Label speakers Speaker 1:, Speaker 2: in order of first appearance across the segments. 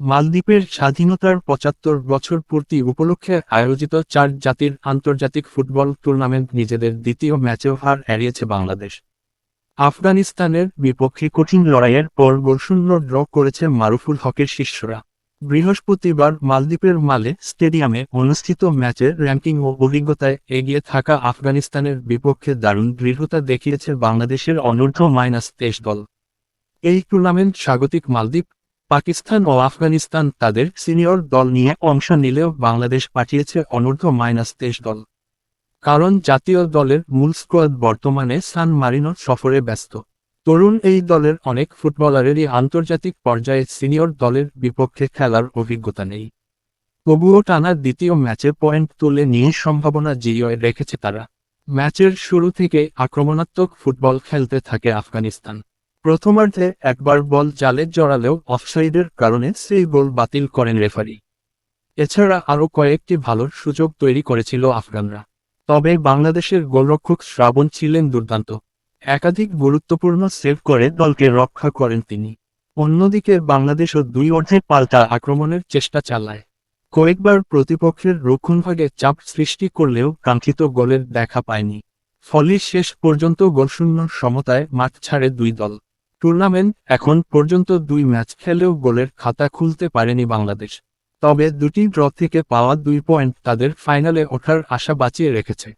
Speaker 1: মালদ্বীপের স্বাধীনতার ৭৫ বছর পূর্তি উপলক্ষে আয়োজিত ৪ জাতির আন্তর্জাতিক ফুটবল টুর্নামেন্ট নিজেদের দ্বিতীয় ম্যাচেও হার এড়িয়েছে বাংলাদেশ। আফগানিস্তানের বিপক্ষে কঠিন লড়াইয়ের পর গোলশূন্য ড্র করেছে মারুফুল হকের শিষ্যরা। বৃহস্পতিবার মালদ্বীপের মালে স্টেডিয়ামে অনুষ্ঠিত ম্যাচের র্যাঙ্কিং ও অভিজ্ঞতায় এগিয়ে থাকা আফগানিস্তানের বিপক্ষে দারুণ দৃঢ়তা দেখিয়েছে বাংলাদেশের অনূর্ধ্ব-23 দল। এই টুর্নামেন্ট স্বাগতিক মালদ্বীপ, পাকিস্তান ও আফগানিস্তান তাদের সিনিয়র দল নিয়ে অংশ নিলেও বাংলাদেশ পাঠিয়েছে অনূর্ধ্ব-23 দল। কারণ জাতীয় দলের মূল স্কোয়াড বর্তমানে সান মারিনো সফরে ব্যস্ত। তরুণ এই দলের অনেক ফুটবলারেরই আন্তর্জাতিক পর্যায়ে সিনিয়র দলের বিপক্ষে খেলার অভিজ্ঞতা নেই। তবুও টানা দ্বিতীয় ম্যাচে পয়েন্ট তুলে নিয়ে সম্ভাবনা জিইয়ে রেখেছে তারা। ম্যাচের শুরু থেকে আক্রমণাত্মক ফুটবল খেলতে থাকে আফগানিস্তান। প্রথমার্ধে একবার বল জালে জড়ালেও অফসাইডের কারণে সেই গোল বাতিল করেন রেফারি। এছাড়া আরও কয়েকটি ভালো সুযোগ তৈরি করেছিল আফগানরা। তবে বাংলাদেশের গোলরক্ষক শ্রাবণ ছিলেন দুর্দান্ত। একাধিক গুরুত্বপূর্ণ সেভ করে দলকে রক্ষা করেন তিনি। অন্যদিকে বাংলাদেশও দুই অর্ধে পাল্টা আক্রমণের চেষ্টা চালায়। কয়েকবার প্রতিপক্ষের রক্ষণভাগে চাপ সৃষ্টি করলেও কাঙ্ক্ষিত গোলের দেখা পায়নি। ফলে শেষ পর্যন্ত গোলশূন্য সমতায় মাঠ ছাড়ে দুই দল। টুর্নামেন্ট এখন পর্যন্ত ২ ম্যাচ খেলেও গোলের খাতা খুলতে পারেনি বাংলাদেশ। তবে দুটি ড্র থেকে পাওয়া ২ পয়েন্ট তাদের ফাইনালে ওঠার আশা বাঁচিয়ে রেখেছে।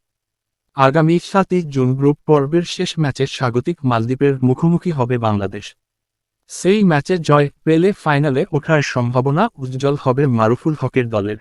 Speaker 1: আগামী ৭ই জুন গ্রুপ পর্বের শেষ ম্যাচে স্বাগতিক মালদ্বীপের মুখোমুখি হবে বাংলাদেশ। সেই ম্যাচে জয় পেলে ফাইনালে ওঠার সম্ভাবনা উজ্জ্বল হবে মারুফুল হকের দলের।